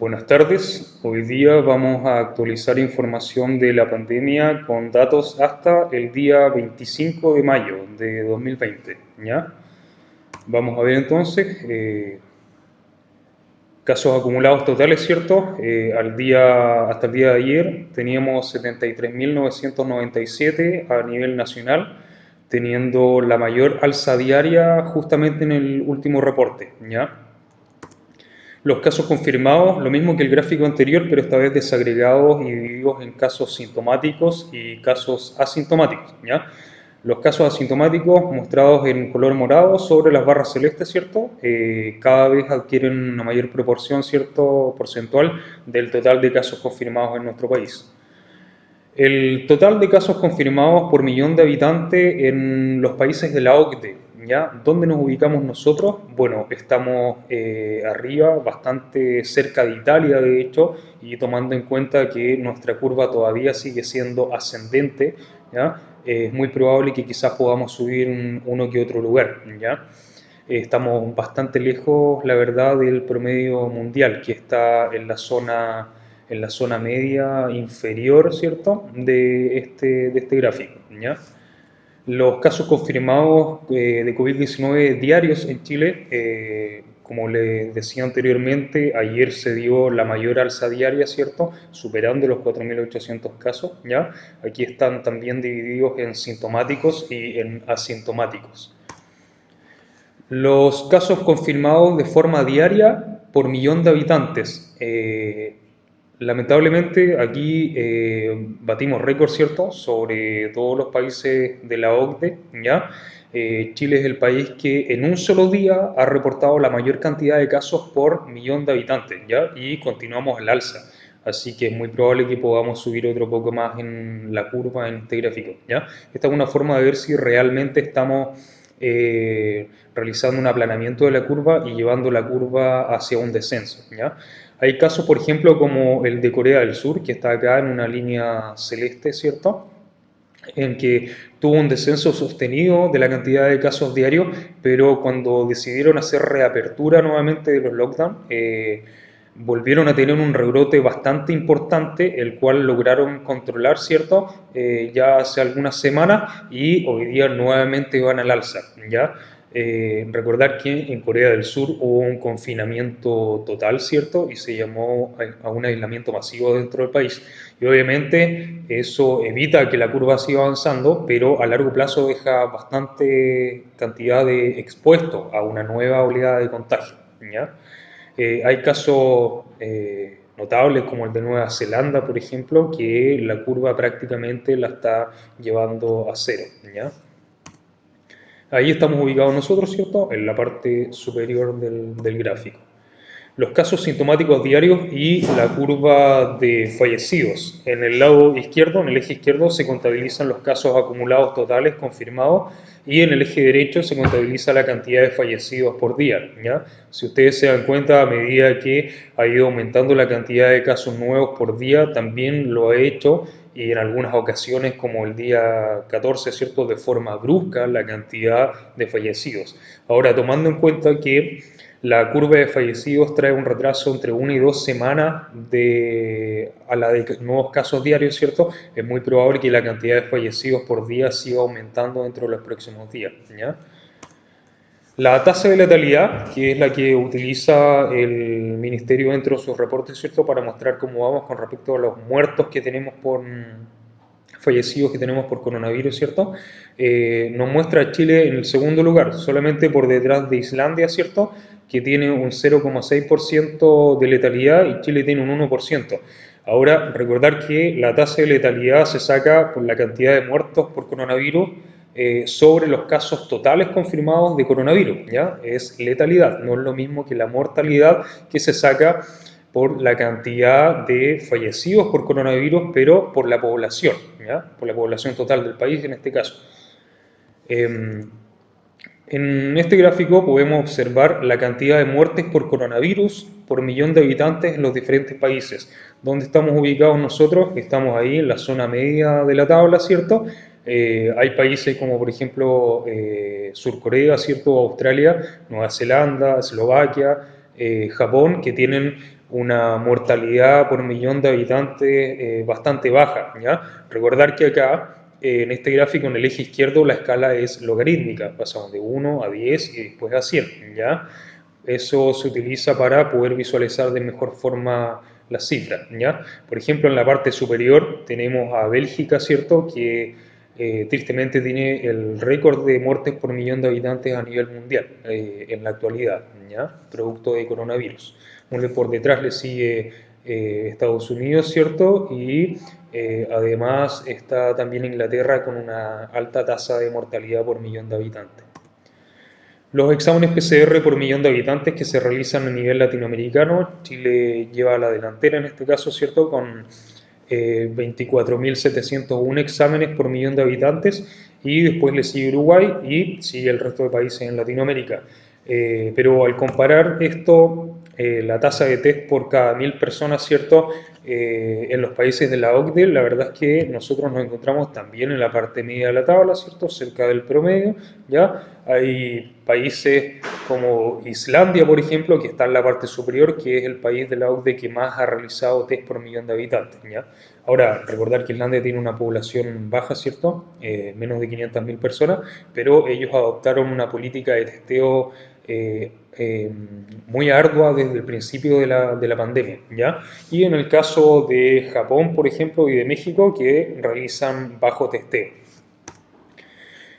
Buenas tardes. Hoy día vamos a actualizar información de la pandemia con datos hasta el día 25 de mayo de 2020. ¿Ya? Vamos a ver entonces casos acumulados totales, ¿cierto? Hasta el día de ayer teníamos 73.997 a nivel nacional, teniendo la mayor alza diaria justamente en el último reporte. ¿Ya? Los casos confirmados, lo mismo que el gráfico anterior, pero esta vez desagregados y divididos en casos sintomáticos y casos asintomáticos, ¿ya? Los casos asintomáticos mostrados en color morado sobre las barras celestes, ¿cierto? Cada vez adquieren una mayor proporción, ¿cierto? Porcentual del total de casos confirmados en nuestro país. El total de casos confirmados por millón de habitantes en los países de la OCDE, ¿ya? ¿Dónde nos ubicamos nosotros? Bueno, estamos arriba, bastante cerca de Italia, de hecho, y tomando en cuenta que nuestra curva todavía sigue siendo ascendente, ¿ya? Es muy probable que quizás podamos subir uno que otro lugar, ¿ya? Estamos bastante lejos, la verdad, del promedio mundial, que está en la zona media inferior, ¿cierto?, de este gráfico, ¿ya? Los casos confirmados de COVID-19 diarios en Chile, como les decía anteriormente, ayer se dio la mayor alza diaria, ¿cierto?, superando los 4.800 casos, ¿ya? Aquí están también divididos en sintomáticos y en asintomáticos. Los casos confirmados de forma diaria por millón de habitantes. Lamentablemente aquí batimos récord, ¿cierto?, sobre todos los países de la OCDE, ¿ya? Chile es el país que en un solo día ha reportado la mayor cantidad de casos por millón de habitantes, ¿ya? Y continuamos al alza. Así que es muy probable que podamos subir otro poco más en la curva, en este gráfico, ¿ya? Esta es una forma de ver si realmente estamos realizando un aplanamiento de la curva y llevando la curva hacia un descenso, ¿ya? Hay casos, por ejemplo, como el de Corea del Sur, que está acá en una línea celeste, ¿cierto?, en que tuvo un descenso sostenido de la cantidad de casos diarios, pero cuando decidieron hacer reapertura nuevamente de los lockdowns, volvieron a tener un rebrote bastante importante, el cual lograron controlar, ¿cierto?, ya hace algunas semanas y hoy día nuevamente van al alza, ¿ya? Recordar que en Corea del Sur hubo un confinamiento total, ¿cierto? Y se llamó a un aislamiento masivo dentro del país. Y obviamente eso evita que la curva siga avanzando, pero a largo plazo deja bastante cantidad de expuestos a una nueva oleada de contagio, ¿ya? Hay casos notables como el de Nueva Zelanda, por ejemplo, que la curva prácticamente la está llevando a cero, ¿ya? Ahí estamos ubicados nosotros, ¿cierto?, en la parte superior del gráfico. Los casos sintomáticos diarios y la curva de fallecidos. En el lado izquierdo, en el eje izquierdo, se contabilizan los casos acumulados totales confirmados y en el eje derecho se contabiliza la cantidad de fallecidos por día, ¿ya? Si ustedes se dan cuenta, a medida que ha ido aumentando la cantidad de casos nuevos por día, también lo ha hecho y en algunas ocasiones, como el día 14, ¿cierto?, de forma brusca la cantidad de fallecidos. Ahora, tomando en cuenta que la curva de fallecidos trae un retraso entre 1 y 2 semanas a la de nuevos casos diarios, ¿cierto? Es muy probable que la cantidad de fallecidos por día siga aumentando dentro de los próximos días, ¿ya? La tasa de letalidad, que es la que utiliza el Ministerio dentro de sus reportes, ¿cierto?, para mostrar cómo vamos con respecto a los muertos que tenemos por fallecidos que tenemos por coronavirus, ¿cierto? Nos muestra a Chile en el segundo lugar, solamente por detrás de Islandia, ¿cierto?, que tiene un 0,6% de letalidad y Chile tiene un 1%. Ahora, recordar que la tasa de letalidad se saca por la cantidad de muertos por coronavirus sobre los casos totales confirmados de coronavirus, ¿ya? Es letalidad, no es lo mismo que la mortalidad que se saca por la cantidad de fallecidos por coronavirus, pero por la población, ¿ya? Por la población total del país en este caso. En este gráfico podemos observar la cantidad de muertes por coronavirus por millón de habitantes en los diferentes países. ¿Dónde estamos ubicados nosotros? Estamos ahí en la zona media de la tabla, ¿cierto? Hay países como por ejemplo Sur Corea, ¿cierto?, Australia, Nueva Zelanda, Eslovaquia, Japón, que tienen una mortalidad por millón de habitantes bastante baja, ¿ya? Recordar que acá, en este gráfico, en el eje izquierdo, la escala es logarítmica, pasamos de 1 a 10 y después a 100, ¿ya? Eso se utiliza para poder visualizar de mejor forma las cifras, ¿ya? Por ejemplo, en la parte superior tenemos a Bélgica, ¿cierto?, que tristemente tiene el récord de muertes por millón de habitantes a nivel mundial en la actualidad, ¿ya? Producto de coronavirus. Por detrás le sigue Estados Unidos, ¿cierto? Y además está también Inglaterra con una alta tasa de mortalidad por millón de habitantes. Los exámenes PCR por millón de habitantes que se realizan a nivel latinoamericano, Chile lleva a la delantera en este caso, ¿cierto? Con 24.701 exámenes por millón de habitantes y después le sigue Uruguay y sigue el resto de países en Latinoamérica. Pero al comparar esto, la tasa de test por cada 1.000 personas, ¿cierto? En los países de la OCDE, la verdad es que nosotros nos encontramos también en la parte media de la tabla, ¿cierto? Cerca del promedio, ¿ya? Hay países como Islandia, por ejemplo, que está en la parte superior, que es el país de la OCDE que más ha realizado test por millón de habitantes, ¿ya? Ahora, recordar que Islandia tiene una población baja, ¿cierto? Menos de 500.000 personas, pero ellos adoptaron una política de testeo muy ardua desde el principio de la pandemia, ¿ya? Y en el caso de Japón, por ejemplo, y de México, que realizan bajo testeo.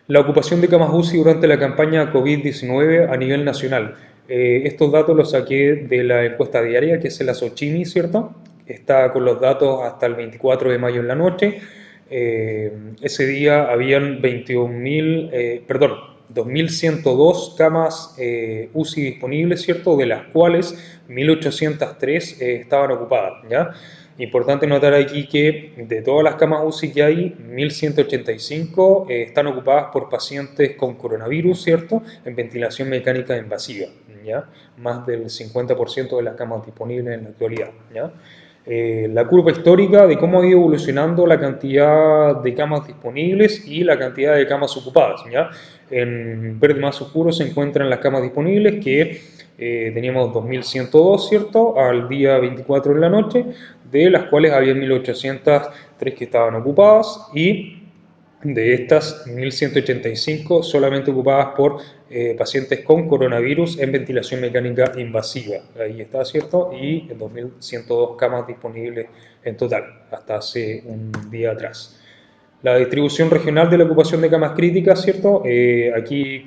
La ocupación de camas UCI durante la campaña COVID-19 a nivel nacional. Estos datos los saqué de la encuesta diaria, que es la Sochimi, ¿cierto? Está con los datos hasta el 24 de mayo en la noche. Ese día habían 2.102 camas UCI disponibles, ¿cierto? De las cuales 1.803 estaban ocupadas, ¿ya? Importante notar aquí que de todas las camas UCI que hay, 1.185 están ocupadas por pacientes con coronavirus, ¿cierto? En ventilación mecánica invasiva, ¿ya? Más del 50% de las camas disponibles en la actualidad, ¿ya? La curva histórica de cómo ha ido evolucionando la cantidad de camas disponibles y la cantidad de camas ocupadas, ¿ya? En verde más oscuro se encuentran las camas disponibles que teníamos 2.102, ¿cierto? Al día 24 de la noche, de las cuales había 1.803 que estaban ocupadas y de estas 1.185 solamente ocupadas por pacientes con coronavirus en ventilación mecánica invasiva. Ahí está, ¿cierto? Y 2.102 camas disponibles en total, hasta hace un día atrás. La distribución regional de la ocupación de camas críticas, ¿cierto? Aquí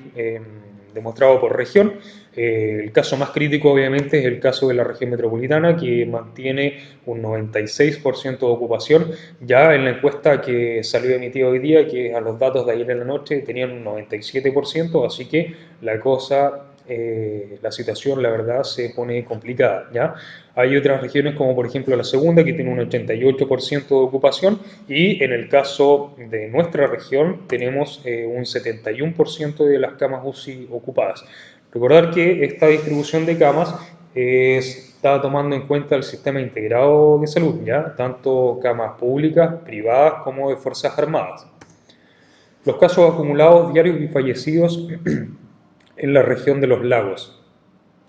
demostrado por región. El caso más crítico, obviamente, es el caso de la región metropolitana, que mantiene un 96% de ocupación. Ya en la encuesta que salió emitida hoy día, que a los datos de ayer en la noche tenían un 97%, así que la cosa, la situación, la verdad, se pone complicada, ¿ya? Hay otras regiones como por ejemplo la segunda que tiene un 88% de ocupación y en el caso de nuestra región tenemos un 71% de las camas UCI ocupadas. Recordar que esta distribución de camas está tomando en cuenta el sistema integrado de salud, ¿ya? Tanto camas públicas, privadas como de Fuerzas Armadas. Los casos acumulados diarios y fallecidos en la región de los lagos.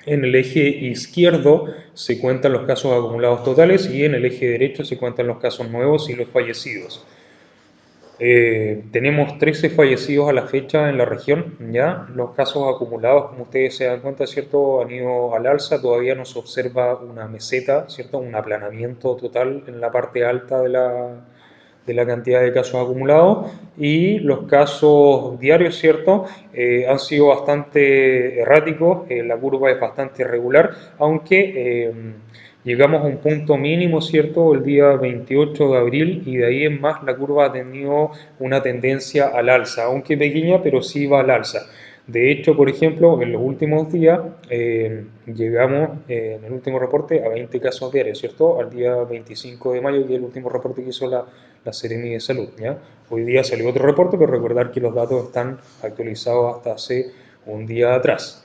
En el eje izquierdo se cuentan los casos acumulados totales y en el eje derecho se cuentan los casos nuevos y los fallecidos. Tenemos 13 fallecidos a la fecha en la región, ¿ya? Los casos acumulados, como ustedes se dan cuenta, ¿cierto?, han ido al alza, todavía no se observa una meseta, ¿cierto?, un aplanamiento total en la parte alta de la cantidad de casos acumulados y los casos diarios, ¿cierto?, han sido bastante erráticos, la curva es bastante irregular, aunque llegamos a un punto mínimo, ¿cierto?, el día 28 de abril y de ahí en más la curva ha tenido una tendencia al alza, aunque pequeña, pero sí va al alza. De hecho, por ejemplo, en los últimos días llegamos en el último reporte a 20 casos diarios, ¿cierto? Al día 25 de mayo, que es el último reporte que hizo la Seremi de Salud, ¿ya? Hoy día salió otro reporte, pero recordar que los datos están actualizados hasta hace un día atrás.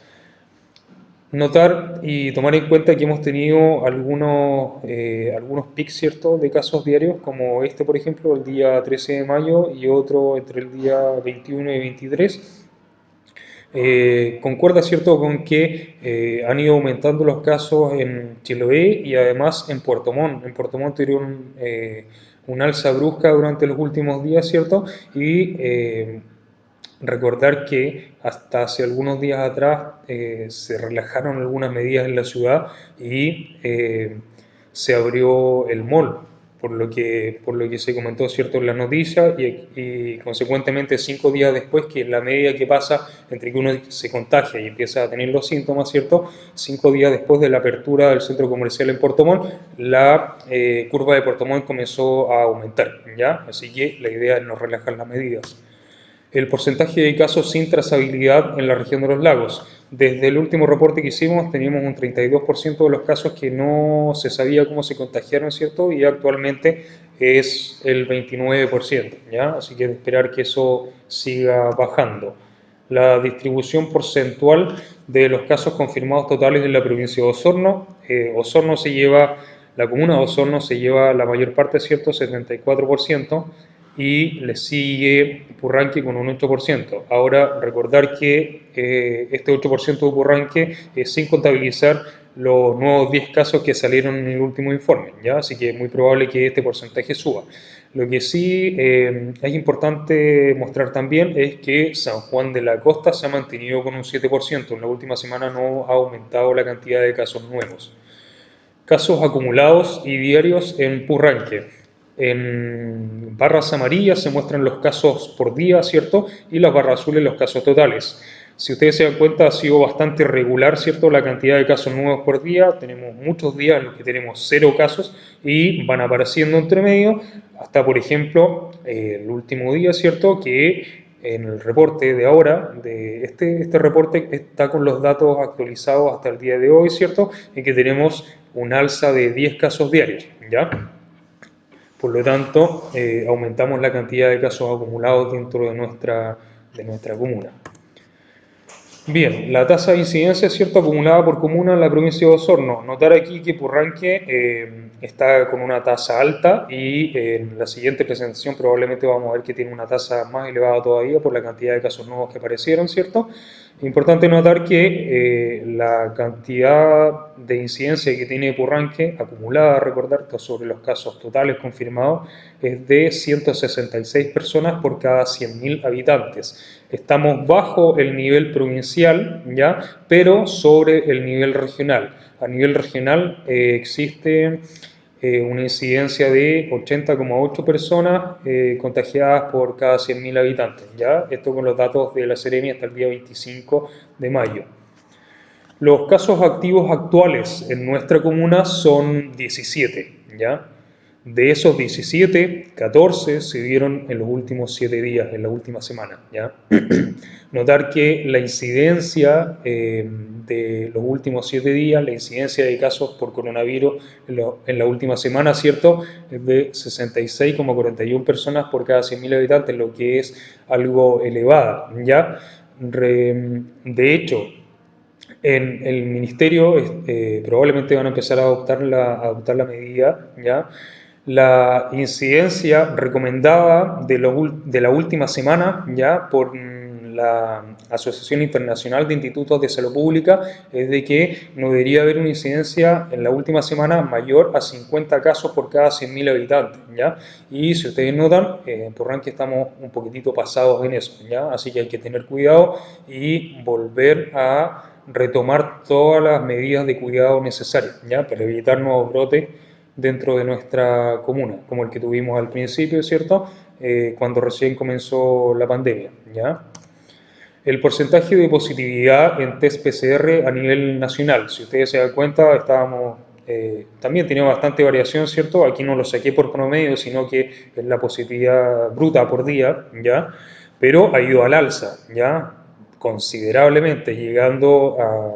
Notar y tomar en cuenta que hemos tenido algunos pics, ¿cierto?, de casos diarios, como este, por ejemplo, el día 13 de mayo y otro entre el día 21 y 23. Concuerda, ¿cierto?, con que han ido aumentando los casos en Chiloé y además en Puerto Montt. En Puerto Montt tuvieron un alza brusca durante los últimos días, ¿cierto? Y recordar que hasta hace algunos días atrás se relajaron algunas medidas en la ciudad y se abrió el mall, por lo que se comentó, cierto, en la noticia y consecuentemente 5 días después, que es la medida que pasa entre que uno se contagia y empieza a tener los síntomas, cierto, 5 días después de la apertura del centro comercial en Puerto Montt, la curva de Puerto Montt comenzó a aumentar, ¿ya? Así que la idea es no relajar las medidas. El porcentaje de casos sin trazabilidad en la región de los lagos. Desde el último reporte que hicimos teníamos un 32% de los casos que no se sabía cómo se contagiaron, ¿cierto? Y actualmente es el 29%, ¿ya? Así que esperar que eso siga bajando. La distribución porcentual de los casos confirmados totales en la provincia de Osorno. La comuna de Osorno se lleva la mayor parte, ¿cierto? 74%, y le sigue Purranque con un 8%. Ahora, recordar que este 8% de Purranque es sin contabilizar los nuevos 10 casos que salieron en el último informe, ¿ya? Así que es muy probable que este porcentaje suba. Lo que sí es importante mostrar también es que San Juan de la Costa se ha mantenido con un 7%. En la última semana no ha aumentado la cantidad de casos nuevos. Casos acumulados y diarios en Purranque. En barras amarillas se muestran los casos por día, ¿cierto? Y las barras azules los casos totales. Si ustedes se dan cuenta, ha sido bastante regular, ¿cierto?, la cantidad de casos nuevos por día. Tenemos muchos días en los que tenemos 0 casos y van apareciendo entre medio, hasta, por ejemplo, el último día, ¿cierto?, que en el reporte de ahora, de este reporte está con los datos actualizados hasta el día de hoy, ¿cierto?, en que tenemos un alza de 10 casos diarios, ¿ya? Por lo tanto, aumentamos la cantidad de casos acumulados dentro de nuestra comuna. Bien, la tasa de incidencia, ¿cierto?, acumulada por comuna en la provincia de Osorno. Notar aquí que Purranque está con una tasa alta y en la siguiente presentación probablemente vamos a ver que tiene una tasa más elevada todavía por la cantidad de casos nuevos que aparecieron, ¿cierto? Importante notar que la cantidad de incidencia que tiene Purranque acumulada, recordar, sobre los casos totales confirmados, es de 166 personas por cada 100.000 habitantes. Estamos bajo el nivel provincial, ¿ya?, pero sobre el nivel regional. A nivel regional existe una incidencia de 80,8 personas contagiadas por cada 100.000 habitantes, ¿ya? Esto con los datos de la Seremi hasta el día 25 de mayo. Los casos activos actuales en nuestra comuna son 17, ¿ya? De esos 17, 14 se dieron en los últimos 7 días, en la última semana, ¿ya? Notar que la incidencia de los últimos 7 días, la incidencia de casos por coronavirus en la última semana, ¿cierto?, es de 66,41 personas por cada 100.000 habitantes, lo que es algo elevada, ¿ya? De hecho, en el ministerio probablemente van a empezar a adoptar la medida, ¿ya? La incidencia recomendada de la última semana, ¿ya?, por la Asociación Internacional de Institutos de Salud Pública, es de que no debería haber una incidencia en la última semana mayor a 50 casos por cada 100.000 habitantes, ¿ya? Y si ustedes notan, por ranking estamos un poquitito pasados en eso, ¿ya? Así que hay que tener cuidado y volver a retomar todas las medidas de cuidado necesarias, ¿ya?, para evitar nuevos brotes dentro de nuestra comuna, como el que tuvimos al principio, ¿cierto?, cuando recién comenzó la pandemia, ¿ya? El porcentaje de positividad en test PCR a nivel nacional, si ustedes se dan cuenta, también tenía bastante variación, ¿cierto? Aquí no lo saqué por promedio, sino que es la positividad bruta por día, ¿ya? Pero ha ido al alza, ¿ya?, considerablemente, llegando a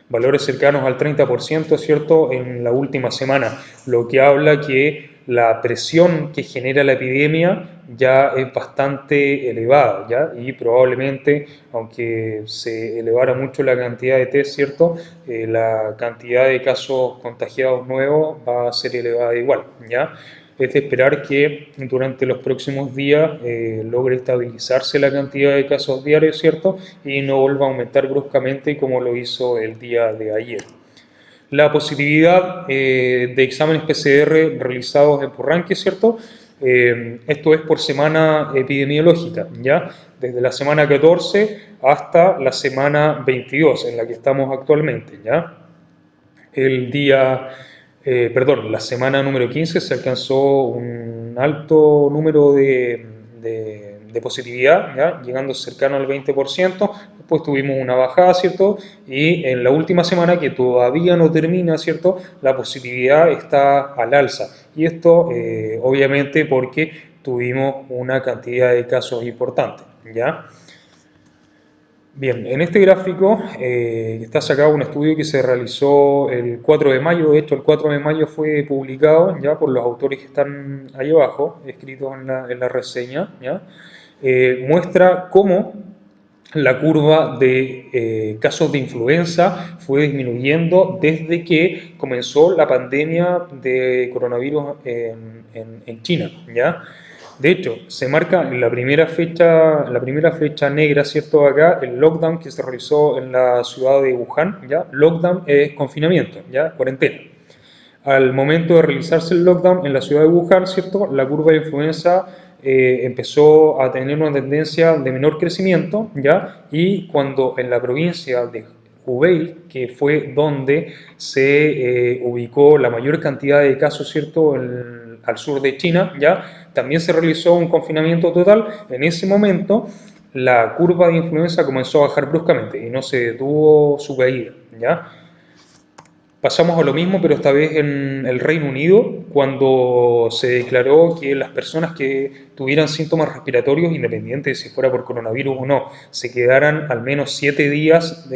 valores cercanos al 30%, ¿cierto?, en la última semana, lo que habla que la presión que genera la epidemia ya es bastante elevada, ¿ya? Y probablemente, aunque se elevara mucho la cantidad de test, ¿cierto?, la cantidad de casos contagiados nuevos va a ser elevada igual, ¿ya? es de esperar que durante los próximos días logre estabilizarse la cantidad de casos diarios, ¿cierto? Y no vuelva a aumentar bruscamente como lo hizo el día de ayer. La positividad de exámenes PCR realizados en Purranque, ¿cierto? Esto es por semana epidemiológica, ¿ya? Desde la semana 14 hasta la semana 22, en la que estamos actualmente, ¿ya? La semana número 15 se alcanzó un alto número de positividad, ¿ya? Llegando cercano al 20%, después tuvimos una bajada, ¿cierto? Y en la última semana, que todavía no termina, ¿cierto? La positividad está al alza. Y esto, obviamente, porque tuvimos una cantidad de casos importantes, ¿ya? Bien, en este gráfico está sacado un estudio que se realizó el 4 de mayo. De hecho, el 4 de mayo fue publicado ya por los autores que están ahí abajo, escritos en la reseña, ¿ya? Muestra cómo la curva de casos de influenza fue disminuyendo desde que comenzó la pandemia de coronavirus en China, ¿ya? De hecho, se marca en la primera fecha negra, ¿cierto? Acá, el lockdown que se realizó en la ciudad de Wuhan, ¿ya? Lockdown es confinamiento, ¿ya? Cuarentena. Al momento de realizarse el lockdown en la ciudad de Wuhan, ¿cierto? La curva de influenza empezó a tener una tendencia de menor crecimiento, ¿ya? Y cuando en la provincia de Hubei, que fue donde se ubicó la mayor cantidad de casos, ¿cierto? Al sur de China, ¿ya? También se realizó un confinamiento total. En ese momento, la curva de influenza comenzó a bajar bruscamente y no se detuvo su caída, ¿ya? Pasamos a lo mismo, pero esta vez en el Reino Unido, cuando se declaró que las personas que tuvieran síntomas respiratorios, independientes de si fuera por coronavirus o no, se quedaran al menos 7 días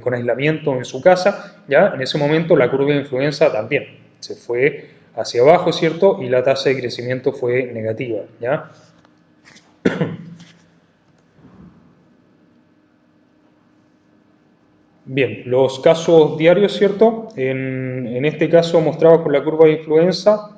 con aislamiento en su casa, ya en ese momento la curva de influenza también se fue hacia abajo, ¿cierto? Y la tasa de crecimiento fue negativa, ¿ya? Bien, los casos diarios, ¿cierto? En este caso mostrado con la curva de influenza,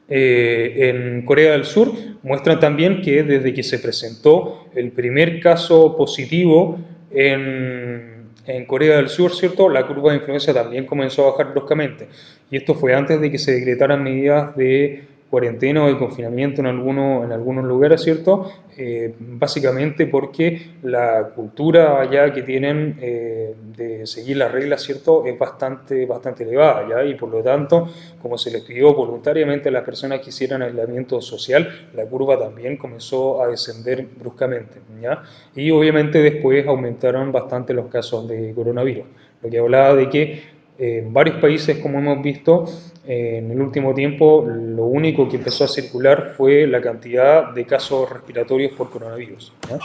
en Corea del Sur muestran también que desde que se presentó el primer caso positivo en Corea del Sur, ¿cierto? La curva de influenza también comenzó a bajar bruscamente. Y esto fue antes de que se decretaran medidas de cuarentena o de confinamiento en algunos lugares, ¿cierto? Básicamente porque la cultura allá que tienen de seguir las reglas, ¿cierto? Es bastante elevada, ¿ya? Y por lo tanto, como se les pidió voluntariamente a las personas que hicieran aislamiento social, la curva también comenzó a descender bruscamente, ¿ya? Y obviamente después aumentaron bastante los casos de coronavirus, lo que hablaba de que en varios países, como hemos visto, en el último tiempo lo único que empezó a circular fue la cantidad de casos respiratorios por coronavirus, ¿ya?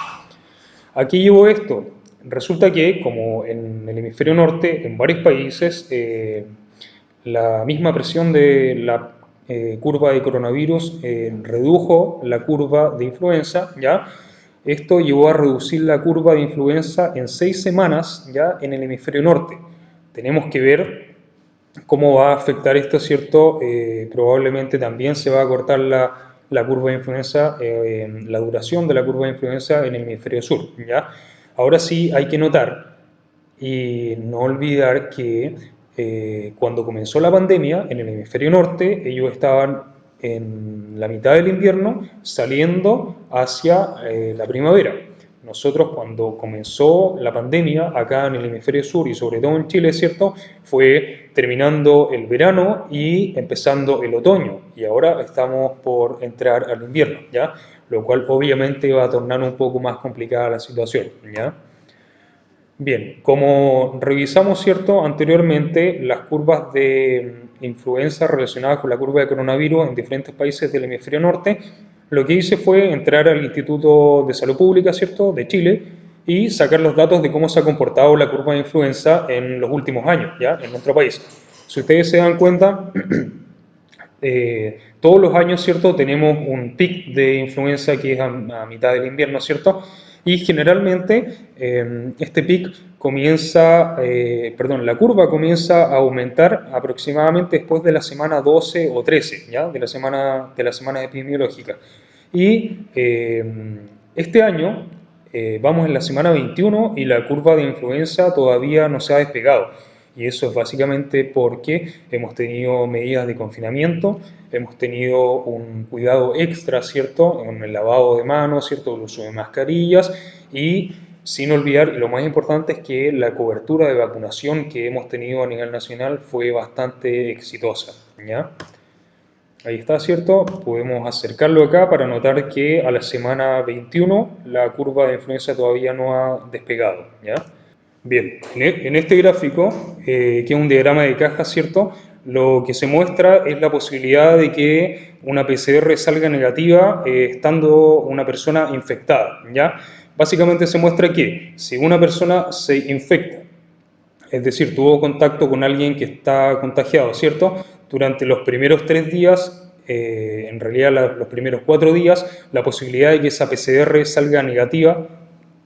Aquí llevo esto. Resulta que, como en el hemisferio norte, en varios países, la misma presión de la curva de coronavirus redujo la curva de influenza, ¿ya? Esto llevó a reducir la curva de influenza en 6 semanas, ¿ya? En el hemisferio norte. Tenemos que ver cómo va a afectar esto, ¿cierto? Probablemente también se va a cortar la curva de influenza, la duración de la curva de influenza en el hemisferio sur, ¿ya? Ahora sí hay que notar y no olvidar que cuando comenzó la pandemia en el hemisferio norte, ellos estaban en la mitad del invierno saliendo hacia la primavera. Nosotros cuando comenzó la pandemia acá en el hemisferio sur y sobre todo en Chile, ¿cierto? Fue terminando el verano y empezando el otoño y ahora estamos por entrar al invierno, ¿ya? Lo cual obviamente va a tornar un poco más complicada la situación, ¿ya? Bien, como revisamos, ¿cierto? Anteriormente, las curvas de influenza relacionadas con la curva de coronavirus en diferentes países del hemisferio norte, lo que hice fue entrar al Instituto de Salud Pública, ¿cierto?, de Chile y sacar los datos de cómo se ha comportado la curva de influenza en los últimos años, ¿ya?, en nuestro país. Si ustedes se dan cuenta, todos los años, ¿cierto?, tenemos un pic de influenza que es a mitad del invierno, ¿cierto? Y generalmente este pic comienza, la curva comienza a aumentar aproximadamente después de la semana 12 o 13, ¿ya? De la semana epidemiológica. Y este año vamos en la semana 21 y la curva de influenza todavía no se ha despegado. Y eso es básicamente porque hemos tenido medidas de confinamiento, hemos tenido un cuidado extra, ¿cierto?, en el lavado de manos, ¿cierto?, el uso de mascarillas y sin olvidar, lo más importante es que la cobertura de vacunación que hemos tenido a nivel nacional fue bastante exitosa, ¿ya? Ahí está, ¿cierto? Podemos acercarlo acá para notar que a la semana 21 la curva de influencia todavía no ha despegado, ¿ya? Bien, en este gráfico, que es un diagrama de caja, ¿cierto? Lo que se muestra es la posibilidad de que una PCR salga negativa estando una persona infectada, ¿ya? Básicamente se muestra que si una persona se infecta, es decir, tuvo contacto con alguien que está contagiado, ¿cierto? Durante los primeros 3 días, en realidad los primeros 4 días, la posibilidad de que esa PCR salga negativa,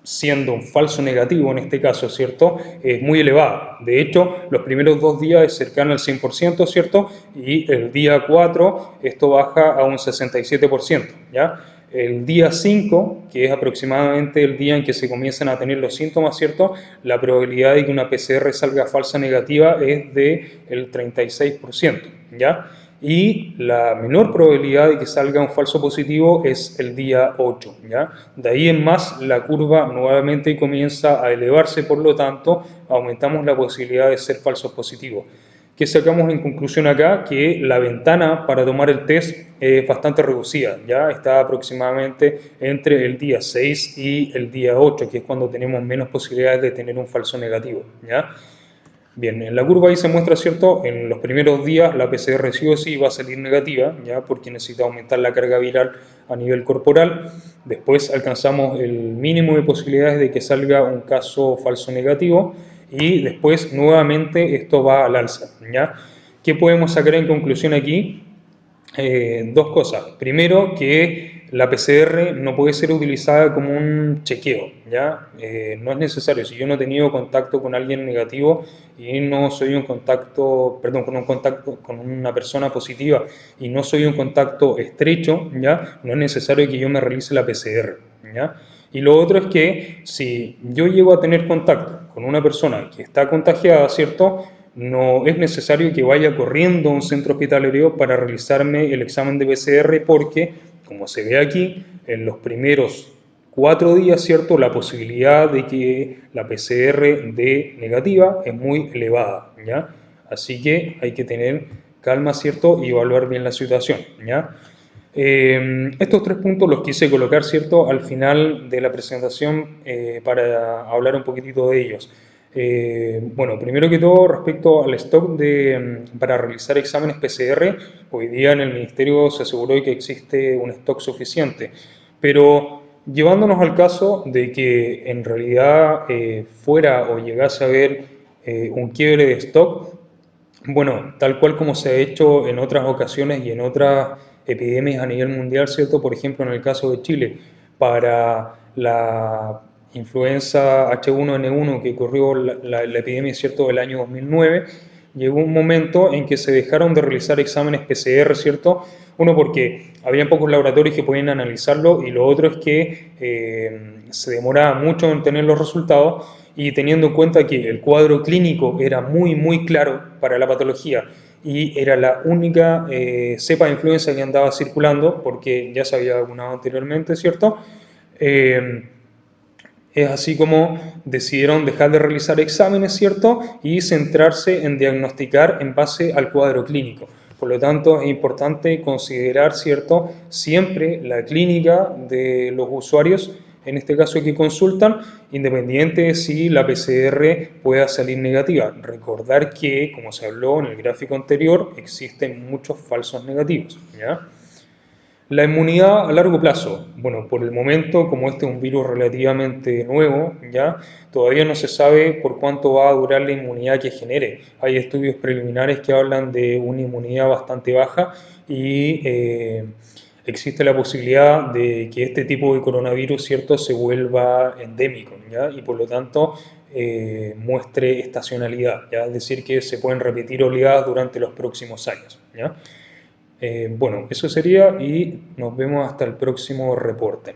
siendo un falso negativo en este caso, ¿cierto?, es muy elevada. De hecho, los primeros 2 días es cercano al 100%, ¿cierto? Y el día 4 esto baja a un 67%, ¿ya? El día 5, que es aproximadamente el día en que se comienzan a tener los síntomas, ¿cierto?, la probabilidad de que una PCR salga falsa negativa es del 36%, ¿ya? Y la menor probabilidad de que salga un falso positivo es el día 8, ¿ya? De ahí en más la curva nuevamente comienza a elevarse, por lo tanto aumentamos la posibilidad de ser falsos positivos. ¿Qué sacamos en conclusión acá? Que la ventana para tomar el test es bastante reducida, ya está aproximadamente entre el día 6 y el día 8, que es cuando tenemos menos posibilidades de tener un falso negativo, ¿ya? Bien, en la curva ahí se muestra, ¿cierto? En los primeros días la PCR sí o sí va a salir negativa, ¿ya? Porque necesita aumentar la carga viral a nivel corporal. Después alcanzamos el mínimo de posibilidades de que salga un caso falso negativo y después nuevamente esto va al alza, ¿ya? ¿Qué podemos sacar en conclusión aquí? Dos cosas. Primero, que la PCR no puede ser utilizada como un chequeo, ¿ya? No es necesario. Si yo no he tenido contacto con alguien negativo y no soy un contacto, perdón, con un contacto con una persona positiva y no soy un contacto estrecho, ¿ya? No es necesario que yo me realice la PCR, ¿ya? Y lo otro es que si yo llego a tener contacto con una persona que está contagiada, ¿cierto?, no es necesario que vaya corriendo a un centro hospitalario para realizarme el examen de PCR porque, como se ve aquí, en los primeros 4 días, ¿cierto?, la posibilidad de que la PCR dé negativa es muy elevada, ¿ya? Así que hay que tener calma, ¿cierto?, y evaluar bien la situación, ¿ya? Estos 3 puntos los quise colocar, ¿cierto?, al final de la presentación para hablar un poquitito de ellos. Bueno, primero que todo, respecto al stock para realizar exámenes PCR, hoy día en el Ministerio se aseguró que existe un stock suficiente, pero llevándonos al caso de que en realidad fuera o llegase a haber un quiebre de stock, bueno, tal cual como se ha hecho en otras ocasiones y en otras epidemias a nivel mundial, ¿cierto? Por ejemplo, en el caso de Chile, para la influenza H1N1 que ocurrió la epidemia, ¿cierto?, del año 2009, llegó un momento en que se dejaron de realizar exámenes PCR, ¿cierto? Uno, porque había pocos laboratorios que podían analizarlo y lo otro es que se demoraba mucho en tener los resultados y teniendo en cuenta que el cuadro clínico era muy claro para la patología y era la única cepa de influenza que andaba circulando, porque ya se había vacunado anteriormente, ¿cierto? Es así como decidieron dejar de realizar exámenes, ¿cierto?, y centrarse en diagnosticar en base al cuadro clínico. Por lo tanto, es importante considerar, ¿cierto?, siempre la clínica de los usuarios, en este caso que consultan, independiente de si la PCR pueda salir negativa. Recordar que, como se habló en el gráfico anterior, existen muchos falsos negativos, ¿ya? La inmunidad a largo plazo. Bueno, por el momento, como este es un virus relativamente nuevo, ya todavía no se sabe por cuánto va a durar la inmunidad que genere. Hay estudios preliminares que hablan de una inmunidad bastante baja y existe la posibilidad de que este tipo de coronavirus, ¿cierto?, se vuelva endémico, ¿ya? Y por lo tanto muestre estacionalidad, ¿ya? Es decir, que se pueden repetir oleadas durante los próximos años, ¿ya? Bueno, eso sería y nos vemos hasta el próximo reporte.